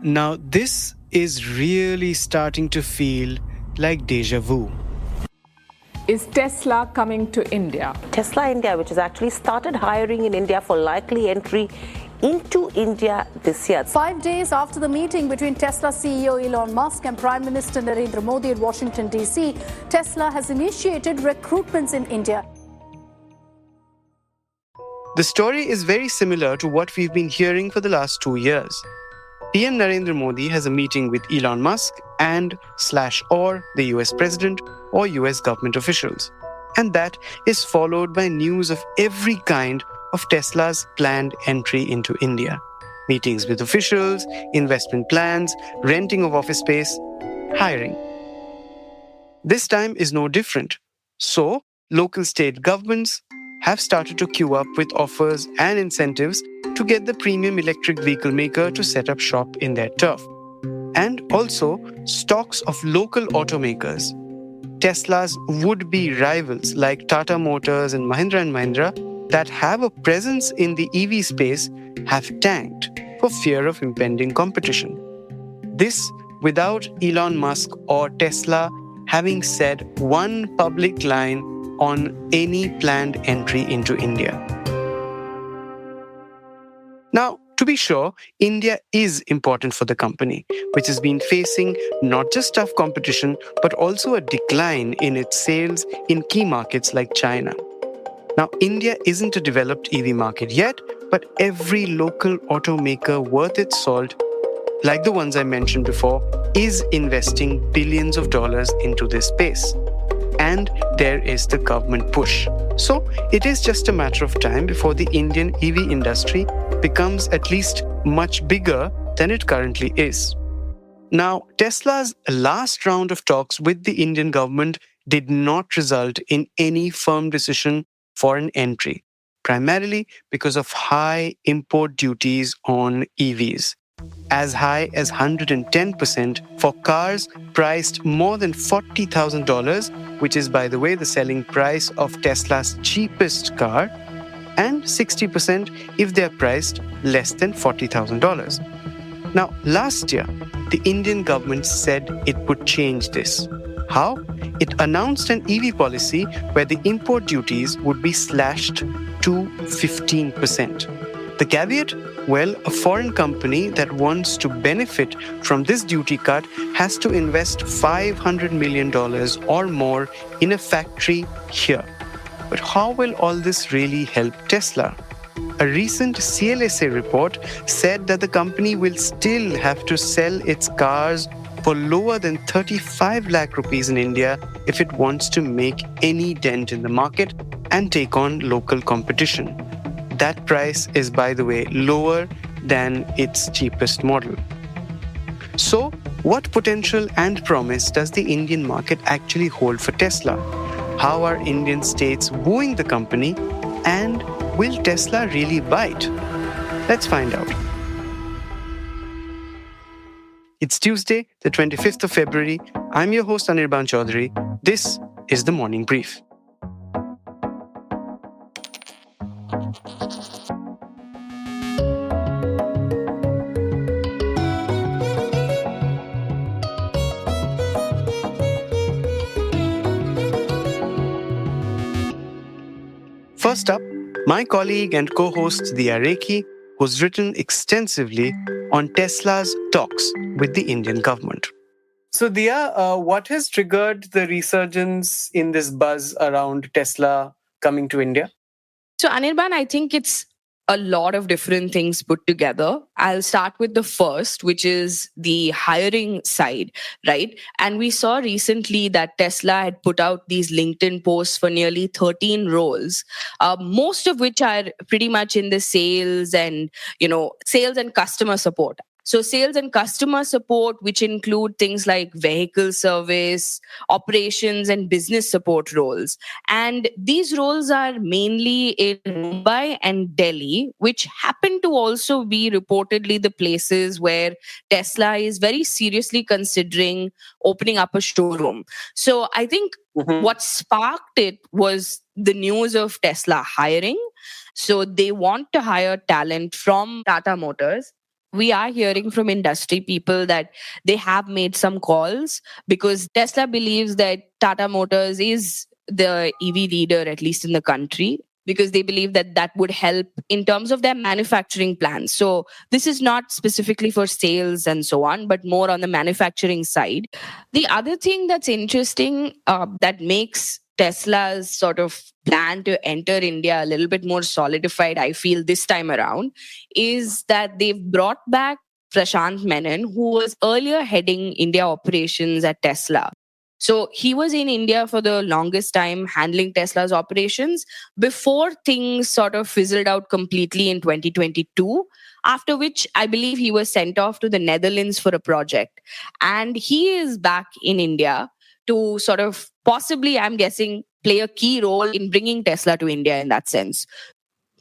Now, this is really starting to feel like deja vu. Is Tesla coming to India? Tesla India, which has actually started hiring in India for likely entry into India this year. 5 days after the meeting between Tesla CEO Elon Musk and Prime Minister Narendra Modi at Washington, D.C., Tesla has initiated recruitments in India. The story is very similar to what we've been hearing for the last 2 years. PM Narendra Modi has a meeting with Elon Musk and /or the US president or US government officials. And that is followed by news of every kind of Tesla's planned entry into India. Meetings with officials, investment plans, renting of office space, hiring. This time is no different. So, local state governments have started to queue up with offers and incentives to get the premium electric vehicle maker to set up shop in their turf. And also stocks of local automakers. Tesla's would-be rivals like Tata Motors and Mahindra that have a presence in the EV space have tanked for fear of impending competition. This without Elon Musk or Tesla having said one public line on any planned entry into India. Now, to be sure, India is important for the company, which has been facing not just tough competition, but also a decline in its sales in key markets like China. Now, India isn't a developed EV market yet, but every local automaker worth its salt, like the ones I mentioned before, is investing billions of dollars into this space. And there is the government push. So it is just a matter of time before the Indian EV industry becomes at least much bigger than it currently is. Now, Tesla's last round of talks with the Indian government did not result in any firm decision for an entry, primarily because of high import duties on EVs, as high as 110% for cars priced more than $40,000, which is, by the way, the selling price of Tesla's cheapest car, and 60% if they are priced less than $40,000. Now, last year, the Indian government said it would change this. How? It announced an EV policy where the import duties would be slashed to 15%. The caveat? Well, a foreign company that wants to benefit from this duty cut has to invest $500 million or more in a factory here. But how will all this really help Tesla? A recent CLSA report said that the company will still have to sell its cars for lower than 35 lakh rupees in India if it wants to make any dent in the market and take on local competition. That price is, by the way, lower than its cheapest model. So, what potential and promise does the Indian market actually hold for Tesla? How are Indian states wooing the company? And will Tesla really bite? Let's find out. It's Tuesday, the 25th of February. I'm your host, Anirban Chaudhary. This is the Morning Brief. First up, my colleague and co-host Diya Rekhi, who's written extensively on Tesla's talks with the Indian government. So Diya, what has triggered the resurgence in this buzz around Tesla coming to India? So Anirban, I think it's a lot of different things put together. I'll start with the first, which is the hiring side, right? And we saw recently that Tesla had put out these LinkedIn posts for nearly 13 roles, most of which are pretty much in the sales and customer support. So sales and customer support, which include things like vehicle service, operations, and business support roles. And these roles are mainly in Mumbai and Delhi, which happen to also be reportedly the places where Tesla is very seriously considering opening up a showroom. So I think what sparked it was the news of Tesla hiring. So they want to hire talent from Tata Motors, we are hearing from industry people that they have made some calls because Tesla believes that Tata Motors is the EV leader, at least in the country, because they believe that that would help in terms of their manufacturing plans. So this is not specifically for sales and so on, but more on the manufacturing side. The other thing that's interesting that makes Tesla's sort of plan to enter India a little bit more solidified, I feel, this time around, is that they've brought back Prashant Menon, who was earlier heading India operations at Tesla. So he was in India for the longest time handling Tesla's operations before things sort of fizzled out completely in 2022, after which I believe he was sent off to the Netherlands for a project. And he is back in India to sort of possibly, I'm guessing, play a key role in bringing Tesla to India in that sense.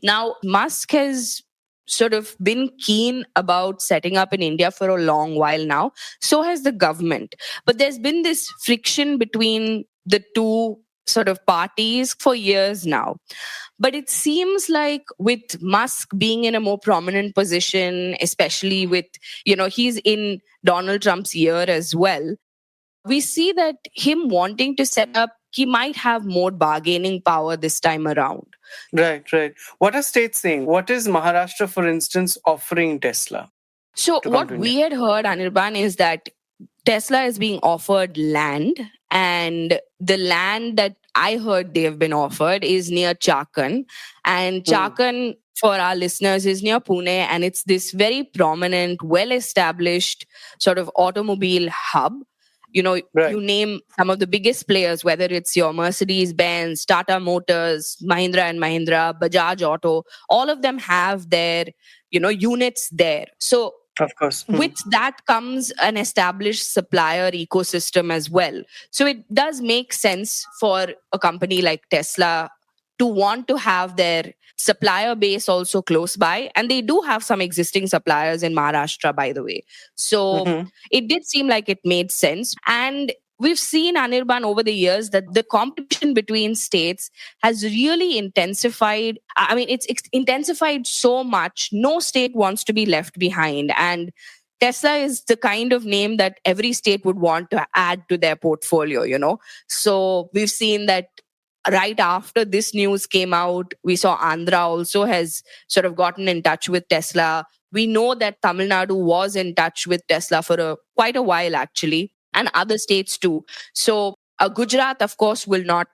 Now, Musk has sort of been keen about setting up in India for a long while now. So has the government. But there's been this friction between the two sort of parties for years now. But it seems like with Musk being in a more prominent position, especially with, he's in Donald Trump's ear as well, we see that him wanting to set up, he might have more bargaining power this time around. Right, right. What are states saying? What is Maharashtra, for instance, offering Tesla? So what we had heard, Anirban, is that Tesla is being offered land, and the land that I heard they have been offered is near Chakan. And Chakan, for our listeners, is near Pune, and it's this very prominent, well-established sort of automobile hub. You name some of the biggest players, whether it's your Mercedes-Benz, Tata Motors, Mahindra and Mahindra, Bajaj Auto, all of them have their, units there. So of course, with that comes an established supplier ecosystem as well. So it does make sense for a company like Tesla to want to have their supplier base also close by. And they do have some existing suppliers in Maharashtra, by the way. So it did seem like it made sense. And we've seen, Anirban, over the years that the competition between states has really intensified. I mean, it's intensified so much. No state wants to be left behind. And Tesla is the kind of name that every state would want to add to their portfolio, So we've seen that right after this news came out, we saw Andhra also has sort of gotten in touch with Tesla. We know that Tamil Nadu was in touch with Tesla for quite a while, actually, and other states too. So Gujarat, of course, will not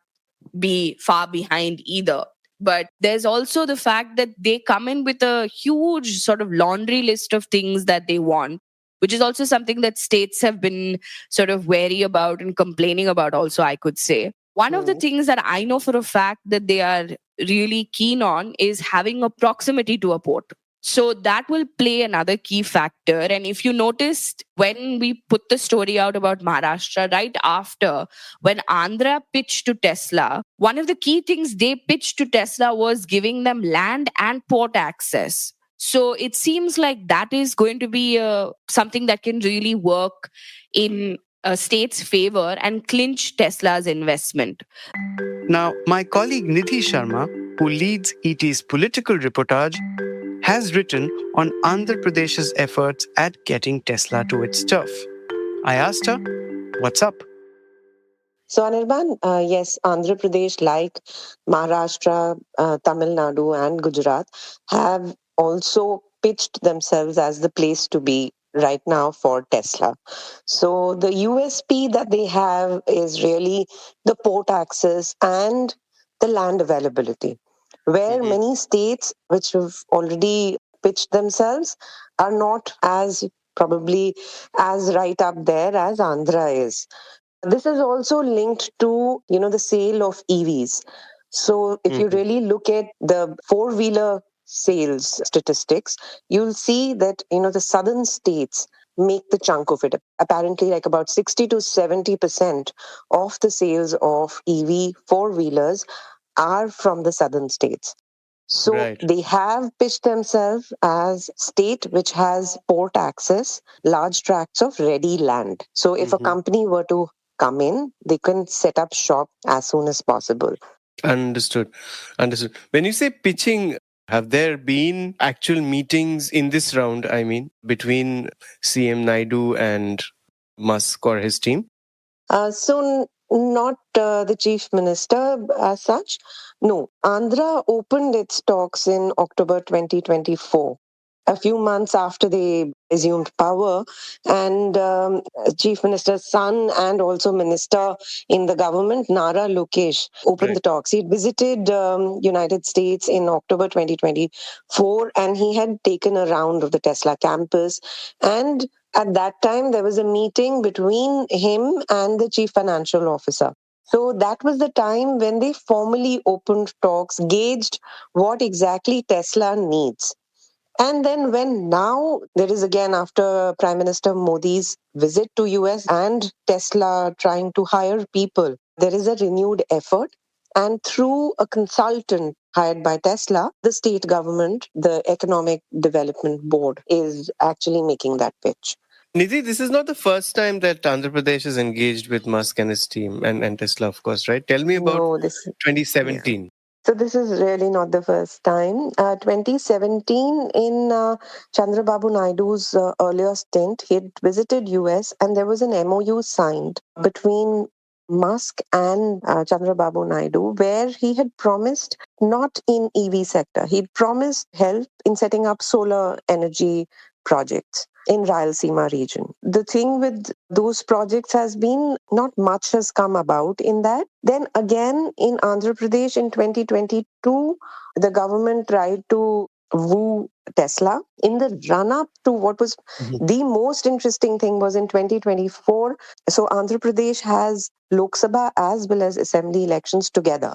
be far behind either. But there's also the fact that they come in with a huge sort of laundry list of things that they want, which is also something that states have been sort of wary about and complaining about also, I could say. One of the things that I know for a fact that they are really keen on is having a proximity to a port. So that will play another key factor. And if you noticed, when we put the story out about Maharashtra, right after, when Andhra pitched to Tesla, one of the key things they pitched to Tesla was giving them land and port access. So it seems like that is going to be something that can really work in a state's favor and clinch Tesla's investment. Now, my colleague Nidhi Sharma, who leads ET's political reportage, has written on Andhra Pradesh's efforts at getting Tesla to its turf. I asked her, what's up? So, Anirban, yes, Andhra Pradesh, like Maharashtra, Tamil Nadu, and Gujarat, have also pitched themselves as the place to be right now for Tesla. So, the USP that they have is really the port access and the land availability, where many states which have already pitched themselves are not as probably as right up there as Andhra is. This is also linked to, the sale of EVs. So if you really look at the four-wheeler sales statistics, you'll see that, the southern states make the chunk of it. Apparently, like about 60 to 70% of the sales of EV four-wheelers are from the southern states. So they have pitched themselves as state which has port access, large tracts of ready land. So if a company were to come in, they can set up shop as soon as possible. Understood. When you say pitching, Have there been actual meetings in this round, between CM Naidu and Musk or his team? Not the chief minister as such. No, Andhra opened its talks in October 2024, a few months after they assumed power, and chief minister's son and also minister in the government, Nara Lokesh, opened the talks. He visited United States in October 2024, and he had taken a round of the Tesla campus, and at that time, there was a meeting between him and the chief financial officer. So that was the time when they formally opened talks, gauged what exactly Tesla needs. And then when now there is again after Prime Minister Modi's visit to US and Tesla trying to hire people, there is a renewed effort. And through a consultant hired by Tesla, the state government, the Economic Development Board, is actually making that pitch. Nidhi, this is not the first time that Andhra Pradesh is engaged with Musk and his team and Tesla, of course, right? Tell me about No, 2017. So this is really not the first time. 2017, in Chandrababu Naidu's earlier stint, he had visited US and there was an MOU signed between Musk and Chandrababu Naidu, where he had promised not in EV sector. He'd promised help in setting up solar energy projects in Rayalaseema region. The thing with those projects has been not much has come about in that. Then again in Andhra Pradesh in 2022, the government tried to woo Tesla. In the run up to what was the most interesting thing was in 2024. So Andhra Pradesh has Lok Sabha as well as assembly elections together.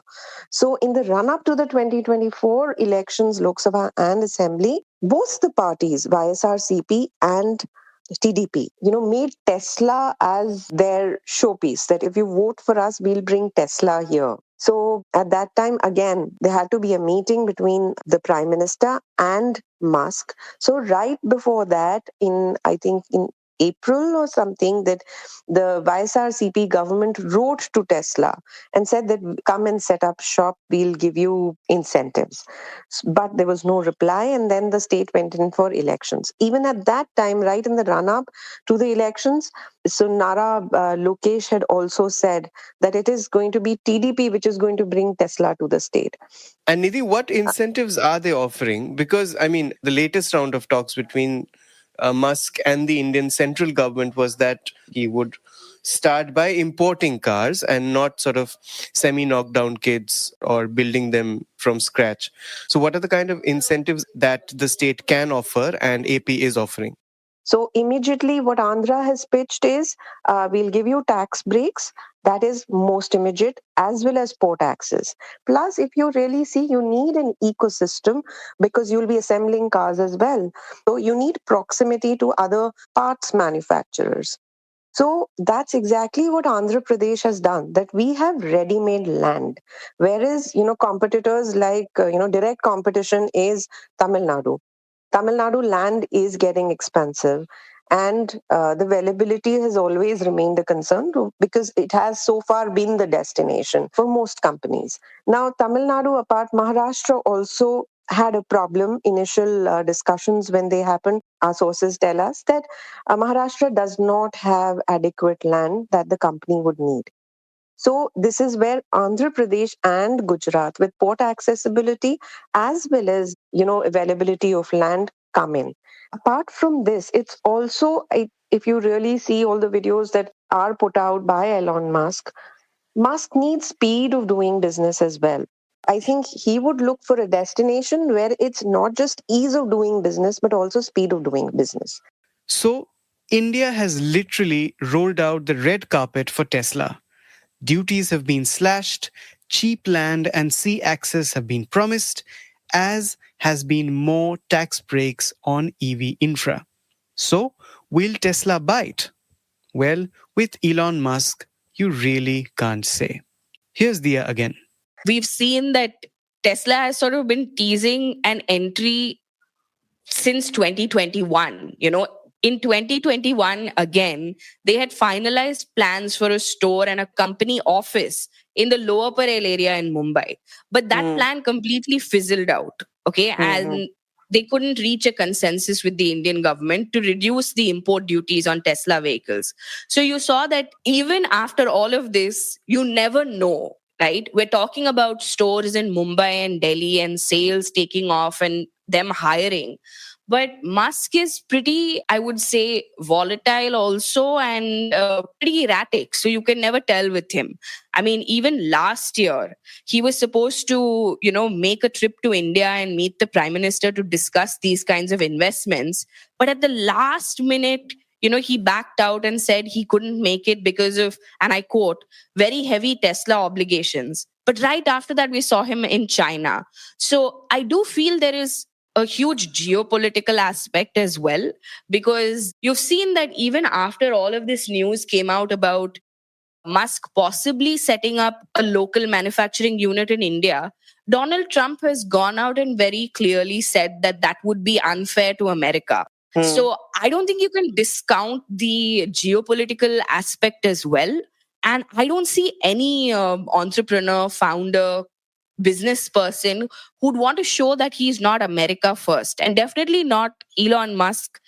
So in the run up to the 2024 elections, Lok Sabha and assembly, both the parties, YSRCP and TDP, made Tesla as their showpiece, that if you vote for us, we'll bring Tesla here. So at that time, again, there had to be a meeting between the Prime Minister and Musk. So right before that, I think in April or something, that the YSRCP government wrote to Tesla and said that come and set up shop, we'll give you incentives. But there was no reply, and then the state went in for elections. Even at that time, right in the run up to the elections, so Nara Lokesh had also said that it is going to be TDP which is going to bring Tesla to the state. And Nidhi, what incentives are they offering? Because, the latest round of talks between Musk and the Indian central government was that he would start by importing cars and not sort of semi-knocked down kids or building them from scratch. So what are the kind of incentives that the state can offer and AP is offering? So immediately what Andhra has pitched is we'll give you tax breaks. That is most immediate, as well as port access. Plus, if you really see, you need an ecosystem because you'll be assembling cars as well. So you need proximity to other parts manufacturers. So that's exactly what Andhra Pradesh has done, that we have ready-made land. Whereas, competitors like, direct competition is Tamil Nadu. Tamil Nadu land is getting expensive, and the availability has always remained a concern because it has so far been the destination for most companies. Now, Tamil Nadu apart, Maharashtra also had a problem. Initial discussions when they happened, our sources tell us that Maharashtra does not have adequate land that the company would need. So this is where Andhra Pradesh and Gujarat, with port accessibility as well as availability of land, come in. Apart from this, it's also, if you really see all the videos that are put out by Elon Musk, Musk needs speed of doing business as well. I think he would look for a destination where it's not just ease of doing business, but also speed of doing business. So India has literally rolled out the red carpet for Tesla. Duties have been slashed, cheap land and sea access have been promised, as has been more tax breaks on EV infra. So, will Tesla bite? Well, with Elon Musk, you really can't say. Here's Dia again. We've seen that Tesla has sort of been teasing an entry since 2021. In 2021, again, they had finalized plans for a store and a company office in the Lower Parel area in Mumbai. But that plan completely fizzled out. Okay. Mhm. And they couldn't reach a consensus with the Indian government to reduce the import duties on Tesla vehicles. So you saw that even after all of this, you never know, right? We're talking about stores in Mumbai and Delhi and sales taking off and them hiring. But Musk is pretty, I would say, volatile also, and pretty erratic. So you can never tell with him. I mean, even last year, he was supposed to, make a trip to India and meet the prime minister to discuss these kinds of investments. But at the last minute, he backed out and said he couldn't make it because of, and I quote, very heavy Tesla obligations. But right after that, we saw him in China. So I do feel there is a huge geopolitical aspect as well, because you've seen that even after all of this news came out about Musk possibly setting up a local manufacturing unit in India, Donald Trump has gone out and very clearly said that that would be unfair to America. Hmm. So I don't think you can discount the geopolitical aspect as well. And I don't see any entrepreneur, founder, business person who'd want to show that he's not America first, and definitely not Elon Musk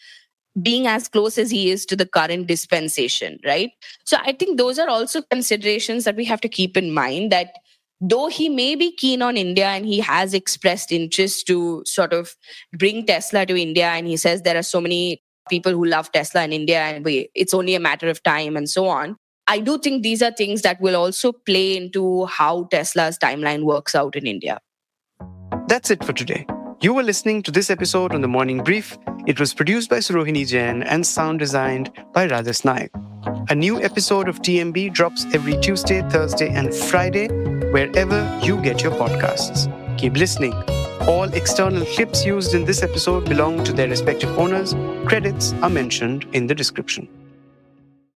being as close as he is to the current dispensation, right? So I think those are also considerations that we have to keep in mind, that though he may be keen on India and he has expressed interest to sort of bring Tesla to India, and he says there are so many people who love Tesla in India and it's only a matter of time and so on. I do think these are things that will also play into how Tesla's timeline works out in India. That's it for today. You were listening to this episode on The Morning Brief. It was produced by Surohini Jain and sound designed by Radhis Naik. A new episode of TMB drops every Tuesday, Thursday, and Friday, wherever you get your podcasts. Keep listening. All external clips used in this episode belong to their respective owners. Credits are mentioned in the description.